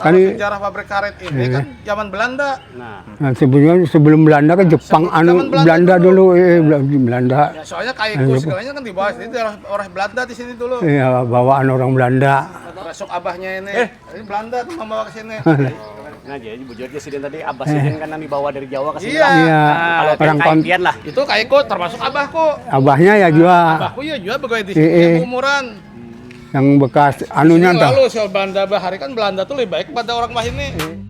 Kalau Kan sejarah pabrik karet ini kan zaman Belanda. sebelum Belanda kan Jepang, Zaman Belanda dulu, Belanda. Ya, soalnya kayu segalanya kan dibahas itu orang Belanda di sini dulu. Ya, bawaan orang Belanda. Termasuk abahnya ini. Ini Belanda tuh membawa ke sini. Nah, jadi bujurnya sih tadi Abah Sidin kan yang dibawa dari Jawa ke sini. Iya. Iya, Kalau orang kayak lah. Itu kayakku termasuk abahku. abahnya ya juga Abahku ya juga pegawai di sini umuran. yang bekas anunya entah. Lalu soal Belanda bahari kan Belanda tuh lebih baik pada orang bah ini.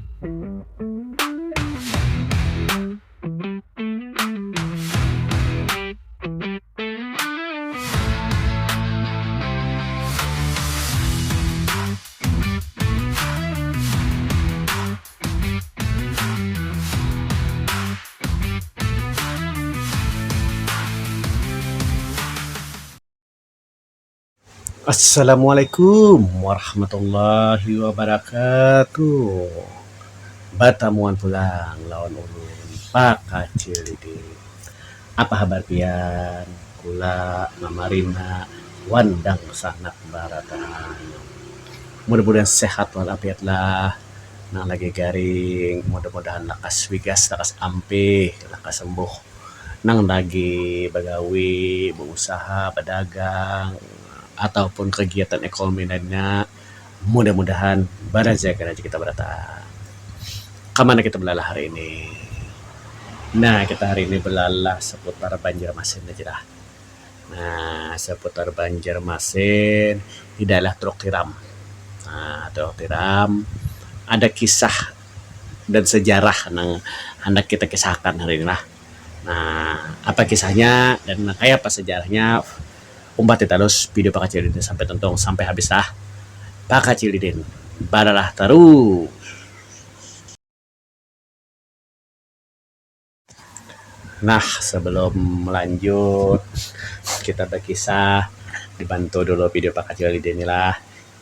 Assalamualaikum warahmatullahi wabarakatuh. Batamuan pulang lawan ulun pakacilidin. Apa kabar pian? Kula mamarina wandang sanak barataan. Mudah-mudahan sehat walafiat lah. Nang lagi garing, mudah-mudahan lakas wigas, lakas ampih, lakas sembuh. Nang lagi bagawi, berusaha, berdagang, ataupun kegiatan ekonomi lainnya, mudah-mudahan barazakan aja kita berata. Kemana kita belalah hari ini? Nah, kita hari ini belalah seputar Banjarmasin aja dah. Nah, seputar Banjarmasin di daerah Truk Tiram. Nah, Truk Tiram ada kisah dan sejarah yang hendak kita kisahkan hari ini lah. Nah, apa kisahnya dan kayak apa sejarahnya? Umpat terus video Pak Kacilidin sampai tonton sampai habis lah. Pak Kacilidin, baralah terus. Nah, sebelum melanjut kita berkisah, dibantu dulu video Pak Kacilidin ini lah,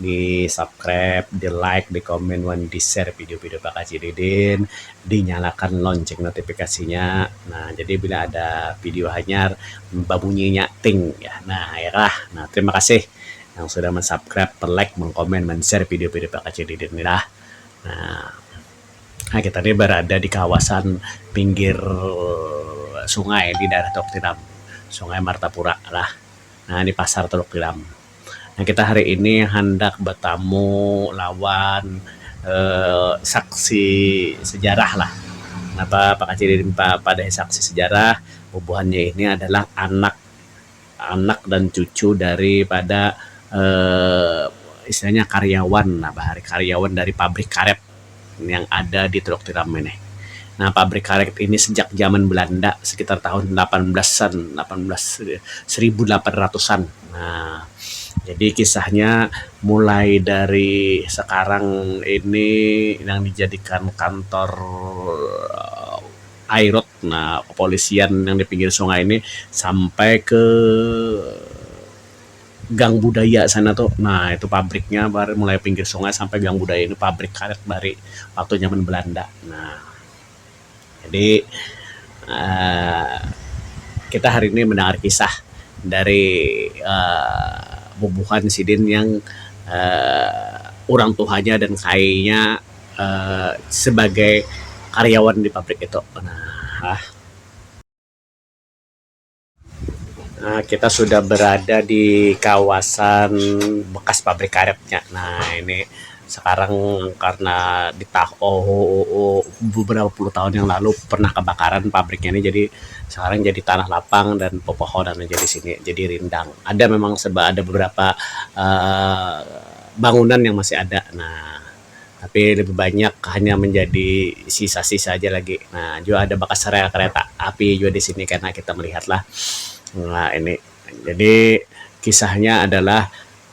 di subscribe, di like, di komen, dan di share video-video Pak Kacilidin, dinyalakan lonceng notifikasinya. Nah, jadi bila ada video hanyar babunyinya ting ya. Nah, ya lah. Nah, terima kasih yang sudah mensubscribe, like, mengkomen, men-share video-video Pak Kacilidin ini lah. Nah, kita ini berada di kawasan pinggir sungai di daerah Teluk Tiram, Sungai Martapura lah. Nah, di pasar Teluk Tiram. Nah, kita hari ini hendak bertamu lawan saksi sejarah lah. Kenapa Pak Kacilidin pada saksi sejarah? Bubuhannya ini adalah anak dan cucu daripada istilahnya karyawan, nah bahari karyawan dari pabrik karet yang ada di Teluk Tiram ini. Nah, pabrik karet ini sejak zaman Belanda sekitar tahun 1800-an. Nah, jadi kisahnya mulai dari sekarang ini yang dijadikan kantor Airot, nah kepolisian yang di pinggir sungai ini sampai ke Gang Budaya sana tuh. Nah, itu pabriknya baru mulai pinggir sungai sampai Gang Budaya ini pabrik karet dari waktu zaman Belanda. Nah, jadi kita hari ini mendengar kisah dari bubuhan Sidin yang orang tuanya dan kayaknya sebagai karyawan di pabrik itu. Nah, kita sudah berada di kawasan bekas pabrik karetnya. Nah, ini sekarang karena beberapa puluh tahun yang lalu pernah kebakaran pabriknya ini, jadi sekarang jadi tanah lapang dan pepohonan aja di sini jadi rindang. Ada memang ada beberapa bangunan yang masih ada. Nah, tapi lebih banyak hanya menjadi sisa-sisa aja lagi. Nah, juga ada bekas rel kereta api juga di sini karena kita melihatlah. Nah, ini jadi kisahnya adalah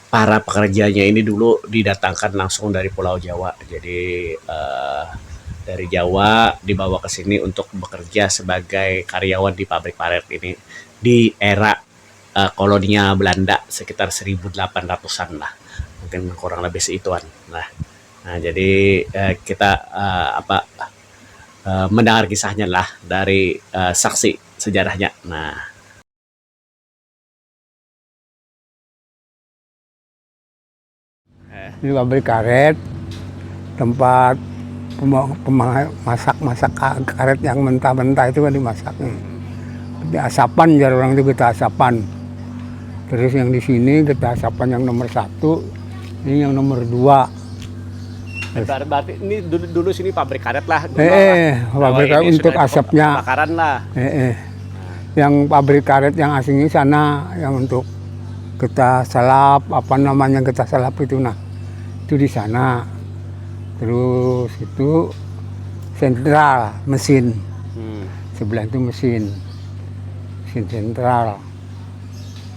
para pekerjanya ini dulu didatangkan langsung dari Pulau Jawa. Jadi dari Jawa dibawa ke sini untuk bekerja sebagai karyawan di pabrik karet ini di era koloninya Belanda sekitar 1800-an lah. Mungkin kurang lebih seituan. Nah, jadi kita mendengar kisahnya lah dari saksi sejarahnya. Nah, Ini pabrik karet tempat masak karet yang mentah-mentah itu kan dimasak. Di asapan jar orang itu getah asapan. Terus yang di sini getah asapan yang nomor 1, ini yang nomor 2. Berarti ini dulu sini pabrik karet lah. Pabrik karet untuk asapnya. Bakaran lah. Yang pabrik karet yang aslinya sana, yang untuk getah salap, apa namanya getah salap itu, nah itu di sana. Terus itu sentral mesin, sebelah itu mesin sentral.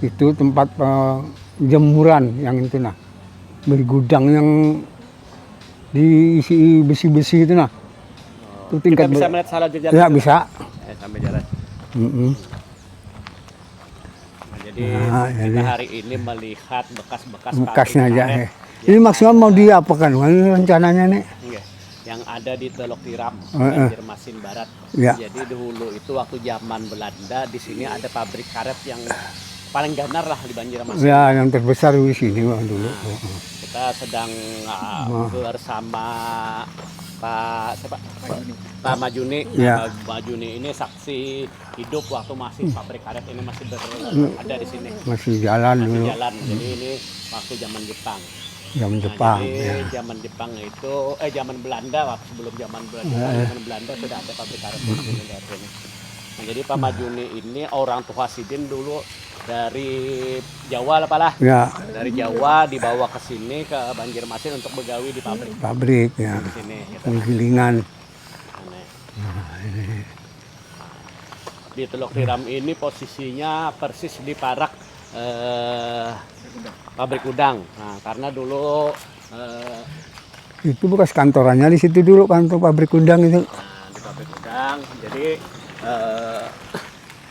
Itu tempat penjemuran yang itu, nah beli gudang yang diisi besi-besi itu, nah itu tingkat. Kita bisa melihat salah jalan. Ya bisa. Sampai jalan. Jadi kita hari ini melihat bekasnya aja. Ini maksimal mau diapakan? Rencananya nih? Yang ada di Teluk Tiram, Banjarmasin Barat. Ya. Jadi dulu itu waktu zaman Belanda di sini ada pabrik karet yang paling ganar lah di Banjarmasin. Ya, yang terbesar di sini dulu. Kita sedang bersama Pak Majuni. Ya. Majuni ini saksi hidup waktu masih pabrik karet ini masih ada di sini. Masih jalan dulu. Jadi ini waktu zaman Jepang. Zaman Jepang. Jadi zaman Jepang itu zaman Belanda, waktu sebelum zaman Belanda sudah ada pabrik karet di sini. Nah, jadi Pak Majuni ini orang tua Sidin dulu dari Jawa lah. Ya. Dari Jawa dibawa ke sini ke Banjarmasin untuk begawi di pabrik. Pabrik ya. Di sini. Penggilingan. Di Teluk Tiram ini posisinya persis di parak pabrik udang. Nah, karena dulu itu bekas kantorannya di situ dulu, kantor pabrik udang itu. Nah, di pabrik udang. Jadi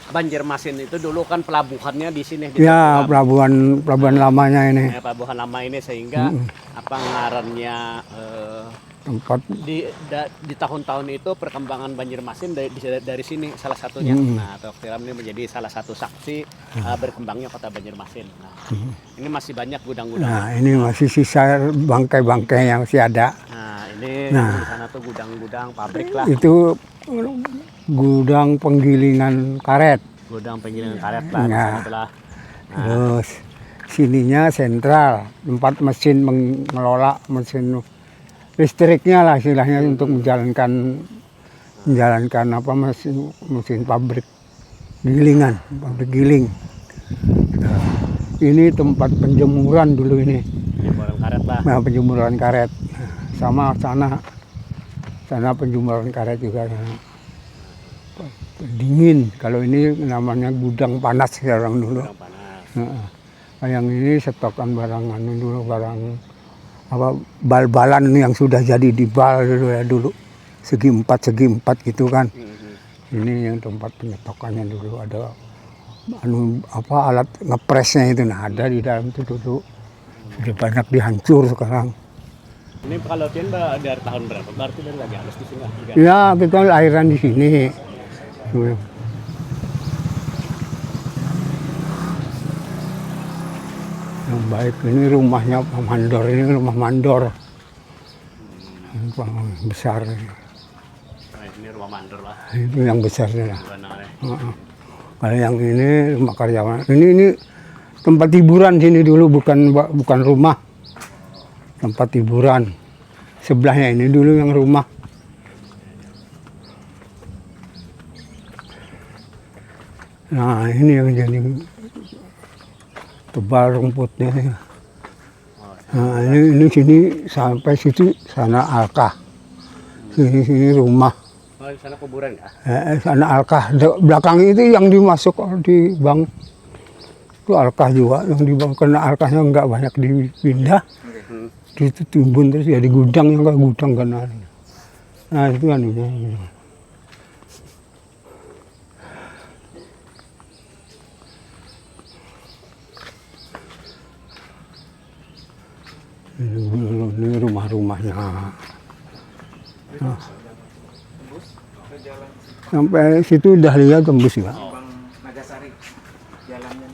Banjarmasin itu dulu kan pelabuhannya di sini. Ya, pelabuhan lamanya ini. Pelabuhan lama ini sehingga ngarannya tempat di tahun-tahun itu perkembangan Banjarmasin dari sini salah satunya. Nah, Teluk Tiram ini menjadi salah satu saksi berkembangnya kota Banjarmasin. Nah, ini masih banyak gudang-gudang. Nah, ini masih sisa bangkai-bangkai yang masih ada. Nah, ini di sana tuh gudang-gudang pabrik lah. Itu gudang penggilingan karet. Gudang penggilingan karet lah. Ya. Nah, terus sininya sentral, tempat mesin mengelola mesin listriknya lah istilahnya untuk menjalankan apa mesin pabrik gilingan, pabrik giling. Nah, ini tempat penjemuran dulu ini. Penjemuran karet lah. Nah, penjemuran karet. Sama sana penjemuran karet juga. Dingin. Kalau ini namanya gudang panas sekarang dulu. Gudang panas. Nah, yang ini stokan barang dulu, barang apa bal-balan yang sudah jadi dibal dulu segi empat gitu kan. Ini yang tempat penyetokannya dulu, ada alat ngepresnya itu, nah ada di dalam itu dulu. Sudah banyak dihancur sekarang. Ini kalau dari tahun berapa? Berarti dari lagi halus di sini. Ya, kita lahiran di sini. Yang baik ini rumahnya Pak Mandor, ini rumah Mandor. Besar. Nah, ini rumah Mandor lah. Itu yang besarnya lah. Kalau yang ini rumah karyawan. Ini tempat hiburan sini dulu, bukan rumah. Tempat hiburan. Sebelahnya ini dulu yang rumah. Nah, ini yang jadi tebal rumputnya. Nah, ini sini sampai situ sana Alkah. Sini rumah. Oh, di sana kuburan ya? Sana Alkah. Belakang itu yang dimasuk di bank. Itu Alkah juga. Yang di bank, karena Alkahnya nggak banyak dipindah. Itu timbun terus jadi gudang, yang kayak gudang kan. Nah, itu kan ini. Ini rumah-rumahnya. Nah. Sampai situ Dahlia tembus ya. Nagasari, jalannya.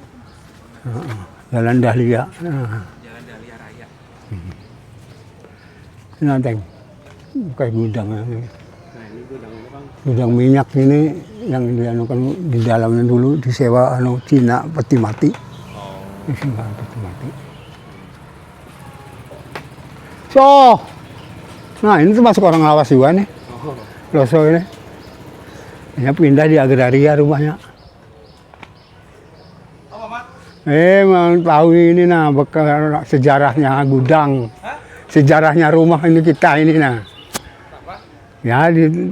Jalan Dahlia. Jalan Dahlia Raya. Nah, Teng. kayak gudang. Nah, ini gudangnya Bang. Gudang minyak ini yang dianukan di dalamnya dulu disewa Cina peti mati. Disewa peti mati. So, nah ini termasuk orang lawas juga nih. Loso ini. Ini pindah di agraria rumahnya. Apa, Mat? Mau tahu ini nah bekal sejarahnya gudang. Sejarahnya rumah ini kita ini nah. Ya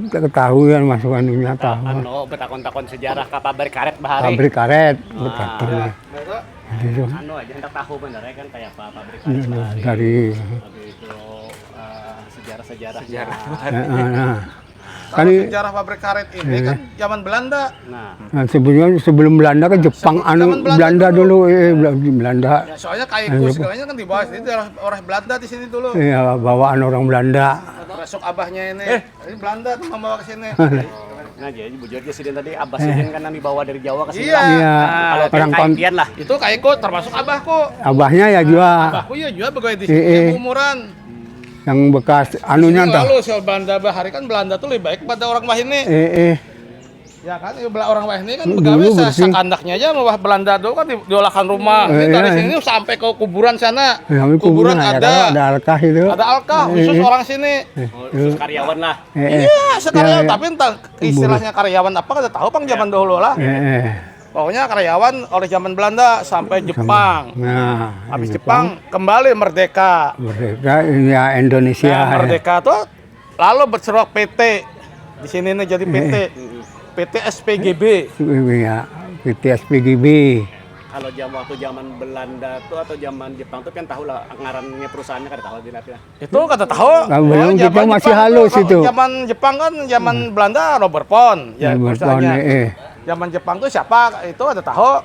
ketahuan masukannya tahu. Anu betakon-takon sejarah ka pabrik karet bahari. Pabrik karet betul. Jadi Anu aja hendak tahu bener ya kan kayak apa pabrik karet bahari. dari Habis itu sejarah-sejarah. nah, kan Kalau sejarah pabrik karet ini kan zaman Belanda. Nah, sebenarnya sebelum Belanda kan Jepang Zaman Belanda dulu Belanda. Ya, soalnya kayu segalanya kan dibahas ini orang Belanda di sini dulu. Ya, bawaan orang Belanda. Termasuk abahnya ini. Ini Belanda tuh membawa ke sini. nah jadi bujurnya sih tadi Abah Sidin kan yang dibawa dari Jawa ke sini. Iya. Iya, Kalau orang kaitian lah. Itu kayakku termasuk abahku. abahnya ya juga Abahku ya juga pegawai di sini umuran. yang bekas anunya entah. Lalu soal Belanda bahari kan Belanda tuh lebih baik pada orang Wahini. Ya kan, orang Wahini kan pegawai Dulu bersih. sakandaknya aja mah Belanda dulu kan diolahkan rumah. Ini dari sini sampai ke kuburan sana. Ya, Kuburan ya, ada. ada alkah itu. Ada alkah khusus orang sini. Khusus karyawan lah. Iya, sekarang tapi entah istilahnya karyawan apa kada tahu Pang zaman dahulu lah. Pokoknya karyawan oleh zaman Belanda sampai Jepang. Nah, Habis Jepang kembali merdeka. merdeka ya Indonesia. Nah, merdeka tuh lalu berserok PT. Di sini nih jadi PT. PT SPGB. Ya, PTSPGB. Kalau waktu zaman Belanda tuh atau zaman Jepang tuh kan tahu lah ngarannya perusahaannya kan tahu bila. Itu kata tahu. Belum, kita zaman masih Jepang halus tuh, itu. Zaman Jepang kan zaman Belanda Robert Pon ya Robert perusahaannya. Pon, Zaman Jepang tuh siapa? Itu ada tahu.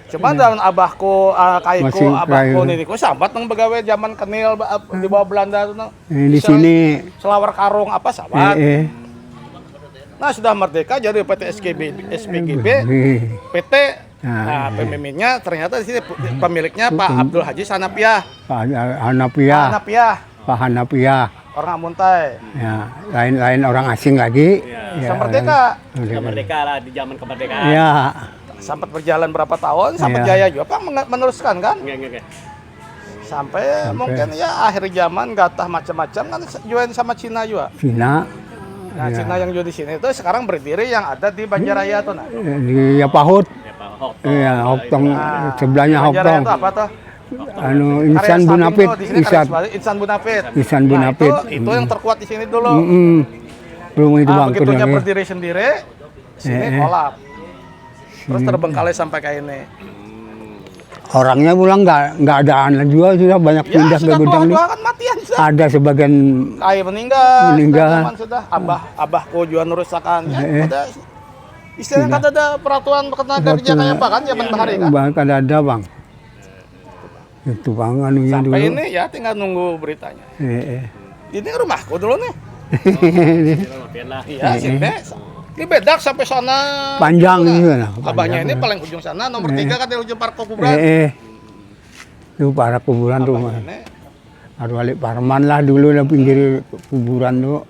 Cuma dalam abahku, Masih kaiku, abahku kayu. niniku sambat nang begawe zaman kenil di bawah Belanda tuh nang. Di sini. Selawar karung apa sambat. Nah sudah merdeka jadi PT SPGB, PT. Nah pemimpinnya ternyata di sini pemiliknya Pak Abdul Haji Sanapiah. Pak Hanapiah. Pak Hanapiah. Orang Amuntai. Ya, lain orang asing lagi. Ya, merdeka. Merdeka lah di zaman kemerdekaan. Ya. Sampai berjalan berapa tahun, sampai Iya. jaya juga Pak meneruskan kan. Nggak. Sampai mungkin ya akhir zaman gatah macam-macam kan join sama Cina juga. Cina. Nah, Cina yang juga di sini itu sekarang berdiri yang ada di Banjaraya tuh nah. Di Yapahut. Ya Pak Hoktong. Iya, Hoktong. Sebelahnya Banjaraya Hoktong. itu apa tuh? Insan Bunapit. Insan Bunapit. Insan Nah, Bunapit. itu yang terkuat di sini dulu. Belum itu Nah, bang. begitunya kedua. berdiri sendiri, sini kolap. Terus terbengkalai sampai kayak ini. Orangnya pulang nggak ada anak juga sudah banyak Ya pindah ke sudah gudang ini. tua kan matian sudah. Ada sebagian Kayak meninggal. Meninggal. Sudah abahku juga nurusakan. Ya, ada istilahnya kan ada peraturan ketenaga kerja kayak apa kan zaman bahari kan. bahkan ada bang. Itu bang anunya dulu. Sampai ini ya tinggal nunggu beritanya. Ini rumahku dulu nih. Iya, sini. Ini bedak sampai sana. Panjang ini kan. Abahnya ini paling ujung sana, nomor 3 kan di ujung park kuburan. Itu para kuburan tuh. Abahnya ini Harus balik Parman lah dulu lah pinggir kuburan tuh.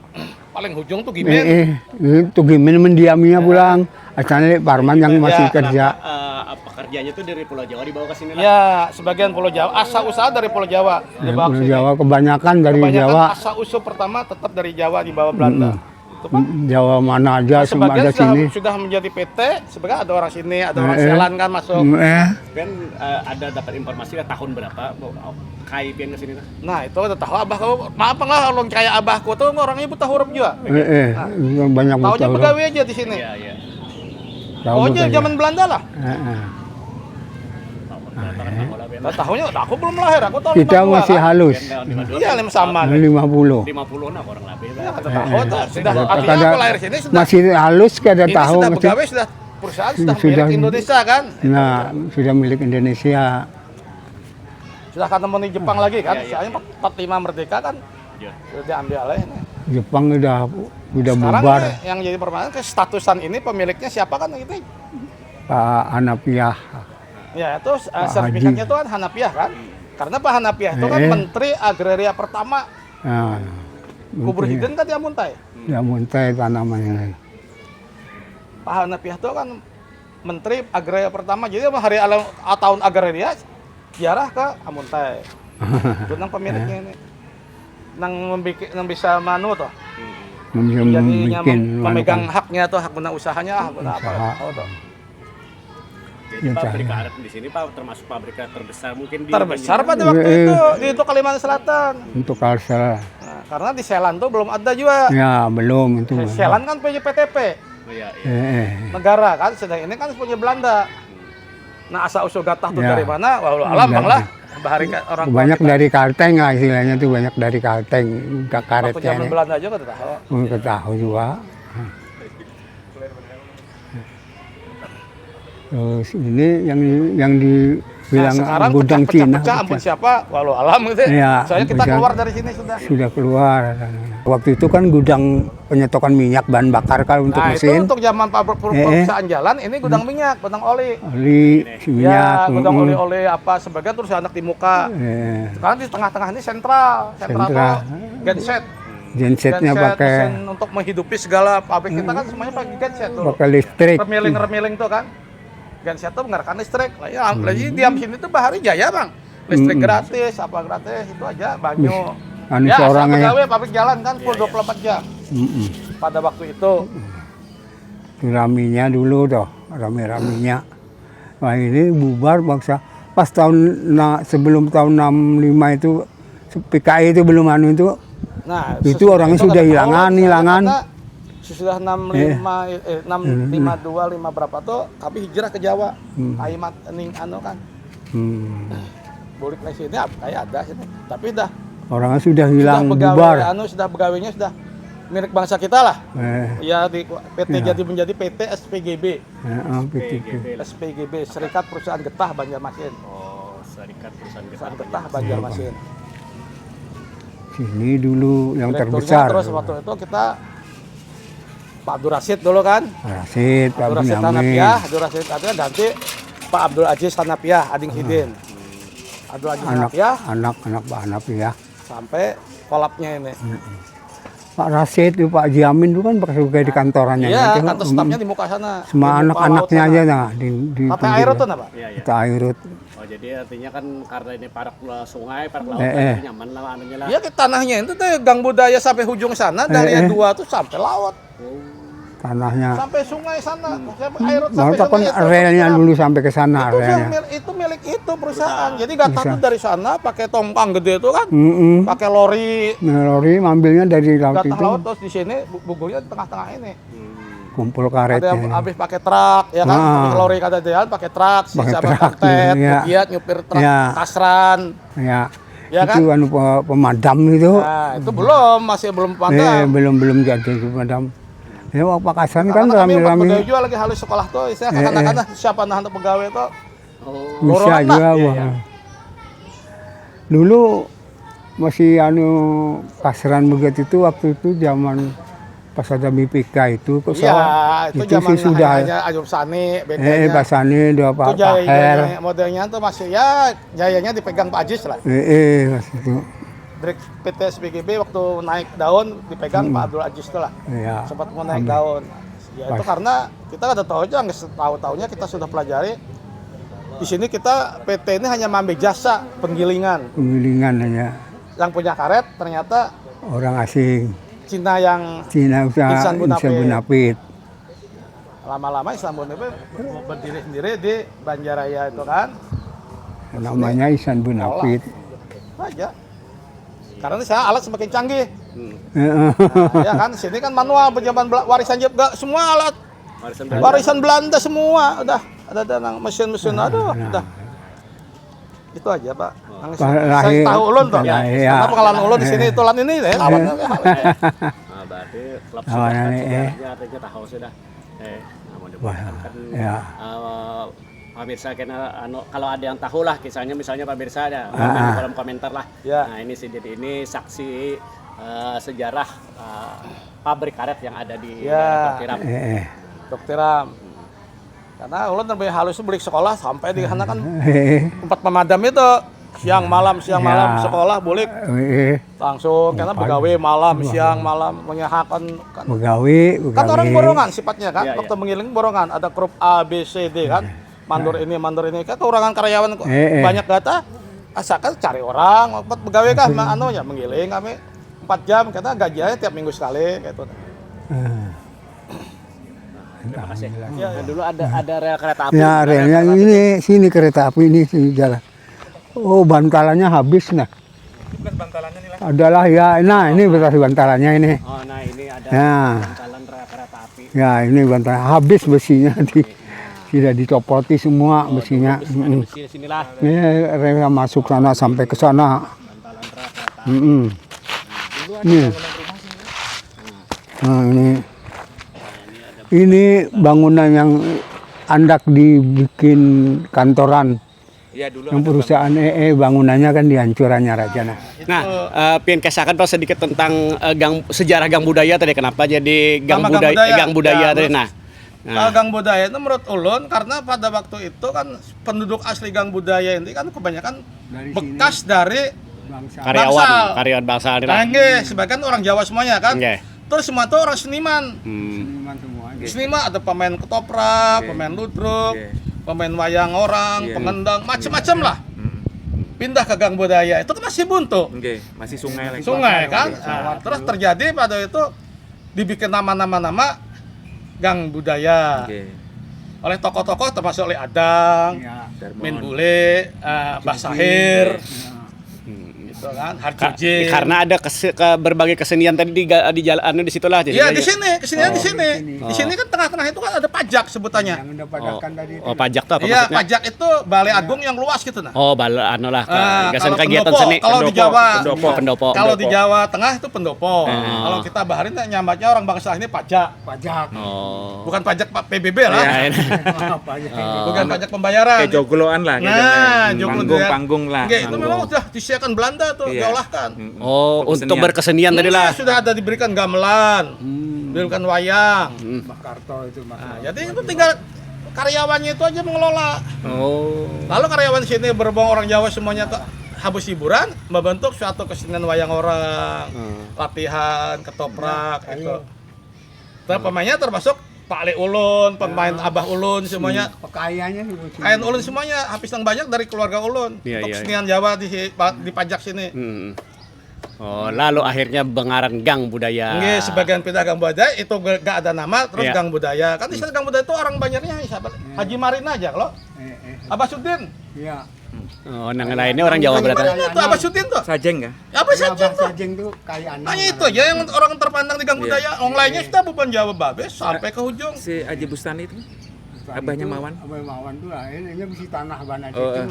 paling ujung tuh Gimen. Itu Gimen mendiaminya pulang. Asalnya Parman yang masih kerja. Apa kerjanya tuh dari Pulau Jawa dibawa ke sini lah. Ya, sebagian Pulau Jawa, asa usaha dari Pulau Jawa dibawa ke Pulau sini. Jawa kebanyakan dari Kebanyakan Jawa. asa usul pertama tetap dari Jawa di bawah Belanda. Itu Pak. Jawa mana aja semua Sebagian ada sini. sudah menjadi PT, sebagian ada orang sini, ada orang Selan kan masuk. Kan ada dapat informasi lah tahun berapa Kai pian ke sini lah. Nah, itu udah tahu abah kamu. Maaf enggak kalau kayak abahku tuh orangnya buta huruf juga. Banyak Taunya betul. pegawai aja di sini. Iya. Pokoknya zaman Belanda lah. Nah, Tahunya aku belum lahir, aku tahun Kita 52 masih kan? halus. Iya, 5 sama. 50. 50 nah orang lebih. Ya, kata tahu tuh. Sudah Kata- artinya aku lahir sini sudah Masih halus kada ini tahu. sudah masih- pegawai, sudah perusahaan sudah Sudah. milik Indonesia kan? Nah, sudah milik Indonesia. Sudah ketemu di Jepang lagi kan? Soalnya 45 merdeka kan? Sudah diambil oleh ini. Jepang udah Sekarang bubar. ini yang jadi permasalahan statusan ini pemiliknya siapa kan gitu? Pak Hanapiah. Ya itu sertifikatnya itu kan Hanapiah kan? Karena Pak Hanapiah itu kan Menteri Agraria pertama. Nah, Kubur hidden kan di Amuntai. Ya muntai tanamannya. Pak Hanafiah itu kan menteri agraria pertama. Jadi hari tahun agraria ziarah ke Amuntai. Itu nang pemiliknya ini. Nang bisa manu tuh. Jadi memegang haknya tuh, hak guna usahanya, hak guna apa. Oh, tuh. Jadi pabrik karet di sini Pak termasuk pabrik karet terbesar mungkin di Terbesar pada waktu itu di itu Kalimantan Selatan. Untuk Kalsel. Nah, karena di Selan tuh belum ada juga. Ya belum itu. Selan kan punya PTP Oh, iya, iya. negara kan, sedang ini kan punya Belanda. Nah asal usul gatah tuh Ya. dari mana? Walau alam bang lah. Bahari orang tua Banyak kita. dari Kalteng lah istilahnya tuh, banyak dari Kalteng Waktu karetnya. zaman Belanda juga tuh tahu. Ketahui juga. Terus ini yang dibilang Sekarang gudang Cina pecah ampun siapa? Walau alam gitu. Iya, Soalnya kita pecah. keluar dari sini sudah. sudah keluar. Waktu itu kan gudang penyetokan minyak bahan bakar kalau untuk Nah itu mesin, untuk zaman perusahaan jalan, ini gudang minyak, gudang oli. oli, minyak, Ya, gudang oli-oli apa sebagian terus anak di muka. Sekarang di tengah-tengah ini sentral Sentral. tuh genset. gensetnya pakai mesin untuk menghidupi segala pabrik kita kan semuanya pakai genset tuh. pakai listrik. Remiling tuh kan. Genset tuh menggerakkan listrik. Lah ya, lagi diam sini tuh Bahari Jaya, Bang. Listrik gratis, apa gratis itu aja banyu. Anu Ya, seorang saya ya. pegawai pabrik jalan kan full 24 jam. Pada waktu itu. Itu raminya dulu tuh, rame-ramenya. Wah ini bubar bangsa. Pas sebelum tahun 65 itu PKI itu belum anu itu. Nah, Itu orangnya itu sudah nggak tahu, hilangan. karena sesudah 655 berapa tuh kami hijrah ke Jawa. Aimat ning anu kan. Bulik di sini kayak ada sini. Tapi dah Orangnya sudah hilang, pegawai bubar. sudah pegawainya sudah milik bangsa kita lah. Ya di PT Ya. jadi menjadi PT SPGB. SPGB Serikat Perusahaan Getah Banjarmasin. Oh, Serikat Perusahaan Perusahaan Getah Banjarmasin. Sini dulu yang Direkturnya terbesar. terus waktu itu kita Pak Abdul Rasid dulu kan. Rasid, Pak Abdul Rasid Bunyamin. Hanafiah, Abdul Rasid Hanafiah ganti Pak Abdul Aziz Hanafiah, Ading Hidin. Abdul Aziz Hanafiah Anak Pak Hanafiah. sampai kolapnya ini. Pak Rasid itu Pak Jamin itu kan pakai di kantorannya. Iya, Itu, kantor stafnya di muka sana. Semua Di muka anak-anaknya laut aja sana. nah di Pakai air itu apa? Iya, iya. kita airut. Oh, jadi artinya kan karena ini parak sungai, parak laut, Eh. jadi nyaman lah anunya lah. Iya, tanahnya itu tuh gang budaya sampai ujung sana dari dua tuh sampai laut, Tanahnya. sampai sungai sana. Sampai air sampai Mau kan sungai. relnya dulu sampai ke sana relnya. Itu milik itu perusahaan. Jadi gata tuh dari sana pakai tongkang gede itu kan, pakai lori Lori ngambilnya dari laut gata itu, laut terus di sini bubunya di tengah-tengah ini. kumpul Ada yang karetnya. habis pakai truk, ya kan? Habis lori kata jalan pakai truk, Pakai sisa truk, kantet, iya. bukiat, nyupir truk, Iya. kasran. Ya. Ya kan? Itu anu pemadam itu. Nah, itu masih belum padam. Belum jadi pemadam. Ya Pak Kasan kan Karena kami rame-rame pegawai juga lagi halus sekolah tuh, istilah katakanlah siapa nah untuk pegawai tuh. bisa dorongan lah. juga. Wah. Dulu masih anu kasran begitu itu waktu itu zaman pas ada BPK itu kok Iya, itu zaman sih sudah hanya Ayub Sani, bedanya. Pak Sani dua Itu Pak Her. modelnya tuh masih ya jayanya dipegang Pak Ajis lah. Mas itu. Dari PT SPGB waktu naik daun dipegang Pak Abdul Aziz tuh lah. Ya. Sempat mau naik daun. Ya itu karena kita nggak tahu aja, nggak tahu-tahunya kita sudah pelajari. Di sini kita PT ini hanya mengambil jasa penggilingan. Penggilingan aja. Yang punya karet ternyata Orang asing. Cina yang Cina usaha Insan Bunapit. Insan Bunapit. lama-lama Islam Bunapit berdiri sendiri di Banjaraya itu kan. Namanya Ihsan Bunapit. Itu aja. Karena ini saya alat semakin canggih. Heeh. Nah, ya kan sini kan manual pejaban warisan juga semua alat warisan Belanda semua udah ada mesin-mesin aduh udah. Itu aja Pak. Saya tahu ulun tuh. Ya, ya. Karena pengalaman ulun di sini tulan ini ya. Awalnya Nah, berarti klub Oh, sudah ya. artinya tahu sudah. Namun Wah, kan ya. pemirsa kena kalau ada yang tahu lah kisahnya misalnya pemirsa ada di kolom komentar lah. Ya. Nah, ini ini saksi sejarah pabrik karet yang ada di Ya. Tiram. Dokter Ram. Karena ulun lebih halus beli sekolah sampai di sana kan tempat pemadam itu siang malam sekolah boleh langsung karena begawe malam siang malam menyahakan kan. Begawe Kan orang borongan sifatnya kan, waktu mengiling borongan ada grup A, B, C, D kan, mandor ini kan kekurangan karyawan banyak data, asalkan cari orang, begawe kah, anu ya mengiling kami 4 jam, karena gajiannya tiap minggu sekali gitu. Terima kasih. Ya, dulu ada rel kereta api. Ya relnya ini sini kereta api ini sini jalan. Oh bantalannya habis nah. Bukan bantalannya nih lah. Adalah ya, nah ini bekas bantalannya ini. Oh, nah ini ada Ya. bantalan rel kereta api. Ya ini bantalan habis besinya tidak dicopoti semua besinya. Besi sinilah. Ini rel masuk sana sampai ke sana. Bantalan rel kereta api. Dulu ada Nih. bangunan rumah sini. Nah ini bangunan yang andak dibikin kantoran. Iya, dulu Yang perusahaan bangunannya kan dihancurannya Raja nah. Nah, pengen kisahkan Pak sedikit tentang sejarah gang budaya tadi. Kenapa jadi Nama gang budaya. tadi? Ya, Nah, gang budaya itu menurut ulun karena pada waktu itu kan penduduk asli gang budaya ini kan kebanyakan Dari bekas dari karyawan bangsa ini lah. sebagian orang Jawa semuanya kan. Oke. Terus semua itu orang seniman. Seniman semua. Seniman ada pemain ketoprak, pemain ludruk, pemain wayang orang, pengendang, macam-macam lah. Pindah ke gang budaya itu kan masih buntu. masih sungai lagi. Sungai kan. Nah, terus terjadi pada itu dibikin nama gang budaya. Oleh tokoh-tokoh termasuk oleh Adang, Ya. Min Bule, Mbah Sahir, gitu kan, Harjoje. Karena ada berbagai kesenian tadi di jalan di situlah. Iya di sini, kesenian di sini. Di sini kan tengah-tengah itu kan ada pajak sebutannya. Yang udah pajakan tadi itu. Oh, pajak tuh apa Iya, maksudnya? pajak itu balai agung yang luas gitu nah. Oh, gasan Kalau kegiatan pendopo, seni. kalau di Jawa, Pendopo. kalau di Jawa Tengah itu pendopo. Kalau kita baharin nyambatnya orang bangsa ini pajak. Pajak. Oh. Bukan pajak Pak PBB lah. Ya, ini. Pajak. Bukan pajak pembayaran. Kayak jogloan lah, Nah, joglo panggung lah. Oke, itu memang sudah disiapkan Belanda tuh, Iya. diolahkan. Oh, untuk berkesenian tadi lah. Sudah ada diberikan gamelan, diberikan wayang. Mbak Karto itu Mas. Nah, jadi itu tinggal karyawannya itu aja mengelola. Oh. Lalu karyawan sini berhubung orang Jawa semuanya habis hiburan, membentuk suatu kesenian wayang orang, latihan, ketoprak, itu. Terus pemainnya termasuk Pak Ali Ulun, pemain Abah Ulun semuanya. Pakaiannya Kain Ulun semuanya habis yang banyak dari keluarga Ulun. Iya, Untuk iya. kesenian Jawa di pajak sini. Oh, lalu akhirnya Bengaran Gang Budaya. Nggih, sebagian pindah gang budaya itu gak ada nama, terus Iya. gang budaya. Kan istilah gang budaya itu orang banyaknya siapa? Haji Marin aja kalau. Abah Sudin. Iya. Oh, yang lainnya orang Jawa Haji berarti. Marin itu Abah Sudin tuh. Sajeng kah? Apa saja tuh? Sajeng tuh kayak anak. Hanya itu aja yang orang terpandang di gang budaya. Orang lainnya sudah bukan Jawa Babes sampai ke ujung. Si Aji Bustani itu? Abahnya Mawan? Abah Mawan tuh lah, ini mesti tanah Bana Oh, itu.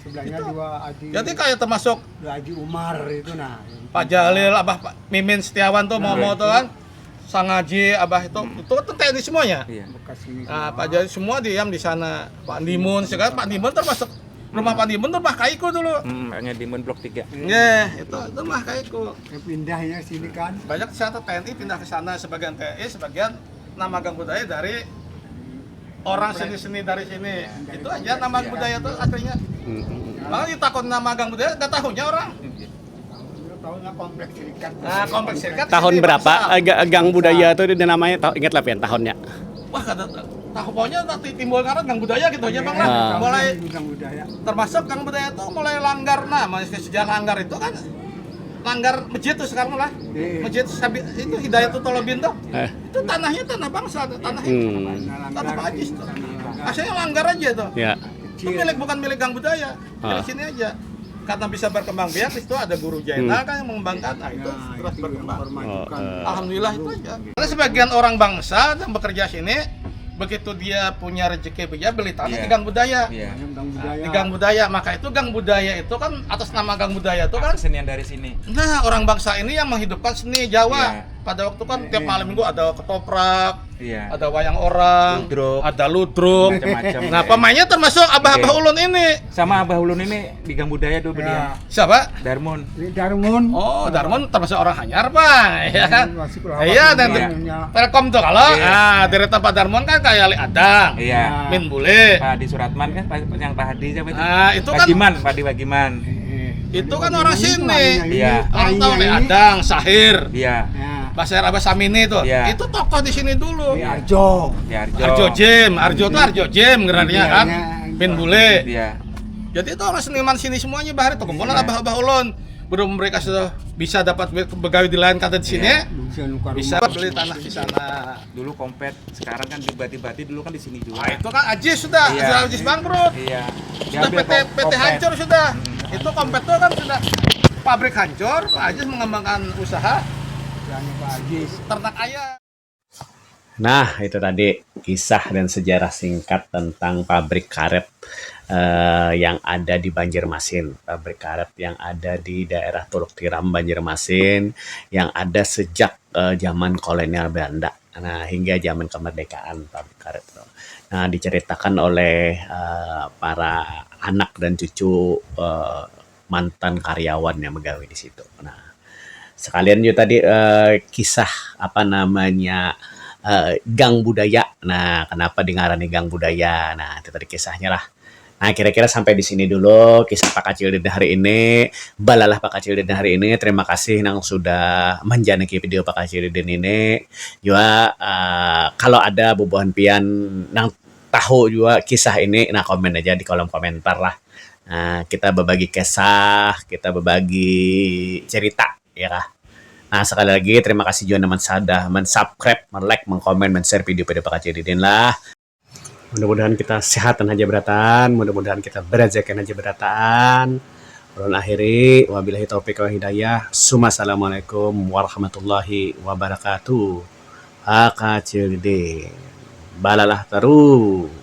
Sebelahnya dua Aji. Jadi kayak termasuk dua Aji Umar itu nah. Pak Jalil, Abah Pak Mimin Setiawan tuh mau tuh kan. Sang Haji, Abah itu kan TNI semuanya. Iya. Bekas ini. Nah, Pak Jalil semua diam di sana. Pak Dimun, sekarang Pak Dimun termasuk rumah Pak Dimun tuh Mbah Kaiku dulu. Makanya di Blok 3. Itu Mbah Kaiku. Pindahnya sini kan. Banyak di sana TNI pindah ke sana, sebagian TNI, sebagian nama gang budaya dari orang seni-seni dari sini. Itu aja nama budaya itu aslinya. Malah ditakut nama gang budaya, nggak tahunya orang. Tahunya kompleks serikat. Nah, kompleks serikat. di Tahun sini, berapa Bangsal. Gang Budaya itu namanya? Ingat lah Pian tahunnya. Wah, kata tahu pokoknya nanti timbul karena gang budaya gitu aja bang lah. Mulai Gang budaya. termasuk gang budaya itu mulai langgar. Nah, sejarah langgar itu kan langgar masjid tuh sekarang lah. Masjid itu Hidayatul Tolobin tuh. Itu tanahnya tanah bangsa, tanah tanah Pak Ajis tuh. Aslinya langgar aja tuh. Ya. Itu bukan milik gang budaya, milik sini aja. Karena bisa berkembang biak, itu ada guru Jaina kan yang mengembangkan, nah itu terus berkembang. Alhamdulillah itu aja. Karena sebagian orang bangsa yang bekerja sini, begitu dia punya rezeki dia beli tanah di gang budaya. Iya. Di gang budaya, maka itu gang budaya itu kan atas nama gang budaya itu kan. Kesenian dari sini. Nah, orang bangsa ini yang menghidupkan seni Jawa. Iya. Pada waktu kan tiap malam minggu ada ketoprak, Iya. ada wayang orang, Ludruk. ada ludruk. Macam-macam. Nah, pemainnya termasuk Abah-Abah Ulun ini. Sama Abah Ulun ini di Gang Budaya dulu dia. Siapa? Darmun. Darmun. Oh, Darmun termasuk orang Hanyar, Bang. Ya kan? Masih pelawak Iya, dan namanya. Telkom tuh kalau Iya. dari tempat Darmun kan kayak Ali Adang, Iya. Min Bule. Pak Hadi Suratman kan yang Pak Hadi siapa itu? Nah, itu kan Wagiman, Pak Hadi Wagiman. Itu kan orang sini. Iya. Orang tahu nih Adang, Sahir, Iya. Basir Abbas Samini tuh. Iya. Itu tokoh di sini dulu. Arjo. Di Arjo. Arjo Jem, Arjo tuh Arjo Jem gerannya kan. Pin bule. Iya. Jadi itu orang seniman sini semuanya bahari tuh kemudian abah-abah ulun. Belum mereka sudah bisa dapat begawi di lain kata di sini. Bisa beli tanah di sana. Dulu kompet, sekarang kan di Bati-Bati dulu kan di sini juga. Nah, itu kan Ajis sudah, Iya. sudah Ajis bangkrut. Iya. Sudah Diambil PT kompet. hancur sudah. Itu kompet itu kan sudah pabrik hancur, Pak Ajis mengembangkan usaha ternak ayam. Nah, itu tadi kisah dan sejarah singkat tentang pabrik karet yang ada di Banjarmasin. Pabrik karet yang ada di daerah Teluk Tiram, Banjarmasin, yang ada sejak zaman kolonial Belanda. Nah, hingga zaman kemerdekaan pabrik karet itu. Nah, diceritakan oleh para anak dan cucu mantan karyawan yang begawi di situ. Nah, sekalian juga tadi kisah apa namanya gang budaya. Nah, kenapa dingarani gang budaya? Nah, itu tadi kisahnya lah. Nah, kira-kira sampai di sini dulu kisah Pak Kacil Deden hari ini. Balalah Pak Kacil Deden hari ini. Terima kasih yang sudah menjanaki video Pak Kacil Deden ini. Juga kalau ada bubuhan pian yang tahu juga kisah ini, nah komen aja di kolom komentar lah. Nah, kita berbagi kisah, kita berbagi cerita, ya kah? Nah, sekali lagi terima kasih juga teman sudah men-subscribe, men-like, men-komen, men-share video-video Pak Kacil Deden lah. Mudah-mudahan kita sehat dan aja beratan, mudah-mudahan kita berezeki aja beratan. Ulun akhiri, wabillahi taufiq wa hidayah. Assalamualaikum warahmatullahi wabarakatuh. Pak Kacil Deden. Balalah terus.